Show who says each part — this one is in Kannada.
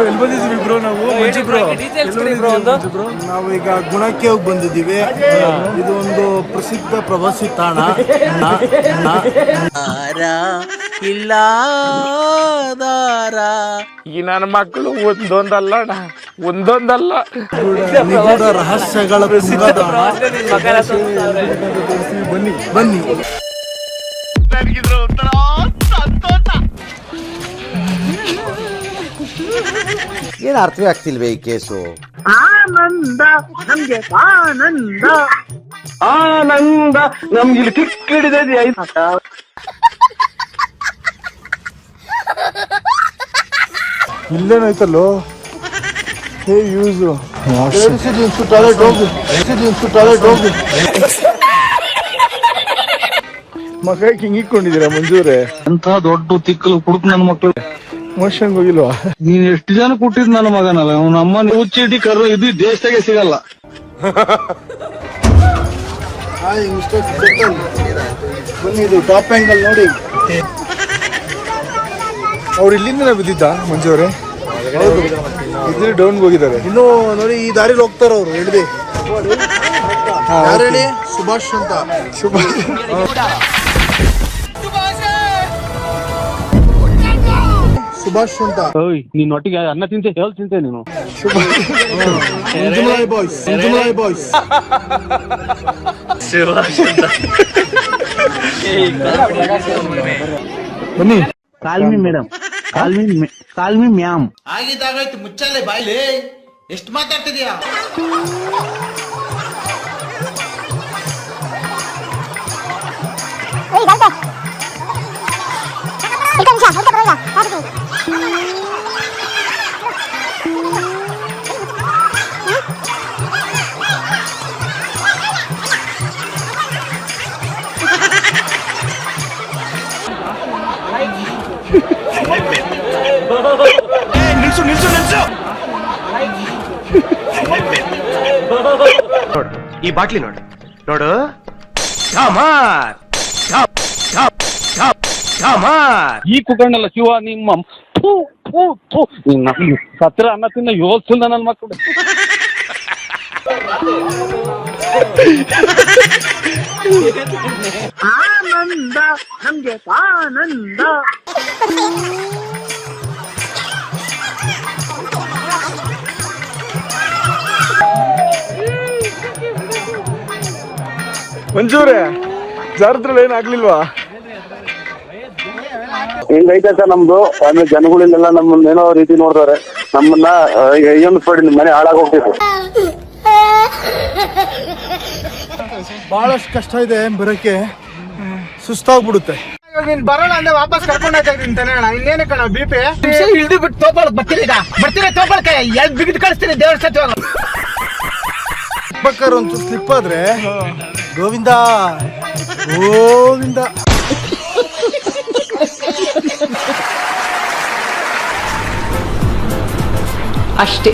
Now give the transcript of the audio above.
Speaker 1: ಎಲ್ಲಿ ಬಂದಿದ್ದೀವಿ ಬ್ರೋ ನಾವು? ನಾವು ಈಗ ಗುಣಕ್ಕೆ ಹೋಗಿ ಬಂದಿದ್ದೀವಿ. ಇದು ಒಂದು ಪ್ರಸಿದ್ಧ ಪ್ರವಾಸಿ ತಾಣ.
Speaker 2: ಈ ನನ್ನ ಮಕ್ಕಳು ಒಂದೊಂದಲ್ಲ
Speaker 1: ನಿಗೂಢ ರಹಸ್ಯಗಳ ಬನ್ನಿ ಬನ್ನಿ.
Speaker 3: ಏನು ಅರ್ಥವೇ ಆಗ್ತಿಲ್ವೇ ಈ ಕೇಸು?
Speaker 4: ಆನಂದ ನಮ್ಗೆ ಆನಂದ
Speaker 2: ನಮ್ಗೆ ಇಲ್ಲಿ ಕಿಕ್ ಹಿಡಿದ
Speaker 1: ಇಲ್ಲೇನಾಯ್ತಲ್ಲೋ? ಹೇ ಯೂಸು ಮಕ್ಕಳ ಹಿಂಗ್ ಇಟ್ಕೊಂಡಿದ್ದೀರಾ ಮಂಜೂರೇ?
Speaker 5: ಅಂತ ದೊಡ್ಡ ತಿಕ್ಕಲು ಕುಡುಕ್ ನನ್ನ ಮಕ್ಕಳು
Speaker 1: ಮೋಷನ್ಗೆ ಹೋಗಿಲ್ವಾ?
Speaker 5: ನೀನ್ ಎಷ್ಟು ಜನ ಕೊಟ್ಟಿದ್ ನನ್ನ ಮಗನಲ್ಲ, ಅವ್ನ ಅಮ್ಮನ ಹುಚ್ಚಿಟಿ ಕರು ಇದು ದೇಶದಾಗೆ ಸಿಗಲ್ಲ.
Speaker 1: ಬನ್ನಿ, ಇದು ಟಾಪ್ ಆಂಗಲ್ ನೋಡಿ. ಅವ್ರು ಇಲ್ಲಿಂದ ಬಿದ್ದಿದ್ದ ಮಂಜೂರೇ? ಹೌದು, ಇದ್ರೆ ಡೌನ್ಗೆ ಹೋಗಿದ್ದಾರೆ. ಇನ್ನು ನೋಡಿ ಈ ದಾರಿಲಿ ಹೋಗ್ತಾರ ಅವ್ರು ಹಿಡ್ದಿ. ಯಾರೇಳಿ? ಸುಭಾಷ್ ಅಂತ. ಸುಭಾಷ್ ಸುಭಾಷ್ ಅಂತ.
Speaker 5: ನೀನ್ ಒಟ್ಟಿಗೆ ಅನ್ನ ತಿಂತೆ ಹೇಳಿ ತಿಂತೆ ನೀನು.
Speaker 1: ಬಾಯ್ಸ್ ಬನ್ನಿ.
Speaker 4: Call me madam, call me ma'am.
Speaker 6: ಆಗಿದ್ದಾಗಾಯ್ತು, ಮುಚ್ಚಲ್ಲೇ ಬಾಯ್ಲಿ. ಎಷ್ಟು ಮಾತಾಡ್ತಿದ್ಯಾ?
Speaker 2: ಈ ಬಾಟ್ಲಿ ನೋಡು
Speaker 5: ಈ ಕುಕಣ್ಣಲ್ಲ ಶಿವ ನಿಮ್ಮ ಸತ್ರ ಅನ್ನ ತಿನ್ನ ಯೋಚಿಸಿಲ್ಲ ನನ್ನ ಮಕ್ಕಳು.
Speaker 4: ಆನಂದ ನಮ್ಗೆ ಆನಂದ.
Speaker 1: ಮಂಜೂರೇ, ಜಾರದ್ರಲ್ಲಿ ಏನಾಗ್ಲಿಲ್ವಾ?
Speaker 7: ಹಿಂಗೈತೆ ಸರ್ ನಮ್ದು. ಆಮೇಲೆ ಜನಗಳಿಲ್ಲೆಲ್ಲ ನಮ್ಮನ್ನ ಏನೋ ರೀತಿ ನೋಡ್ತಾರೆ, ನಮ್ಮನ್ನ ಪಡಿ ನಿಮ್ ಮನೆ ಹಾಳಾಗೋಗ್ತಿತ್ತು.
Speaker 1: ಬಹಳಷ್ಟು ಕಷ್ಟ ಇದೆ ಬರಕ್ಕೆ, ಸುಸ್ತಾಗ್ಬಿಡುತ್ತೆ.
Speaker 6: ನೀನ್ ಬರೋಲ್ಲ ಅಂದ್ರೆ ವಾಪಸ್ ಕರ್ಕೊಂಡು ಹೋಗ್ತಾ ಇದ್ದೀನಿ ತಾನೆ ಅಣ್ಣ. ಇನ್ನೇನು ಕಣ BP ಇಳ್ದು ಬಿಟ್ಟು ತೋಪಳಕ್ ಬರ್ತೀರಾ ತೋಪಳಕ್ಕೆ ಎಲ್ಲಿ ಬಿಗಿದು ಕಳಿಸ್ತೀನಿ ದೇವ್ರ ಸತ್ವಾಗ.
Speaker 1: ಬೇಕಾದ್ರೆ ಒಂದು ಸ್ಲಿಪ್ ಆದ್ರೆ ಗೋವಿಂದ ಗೋವಿಂದ.
Speaker 8: ಅಷ್ಟೇ.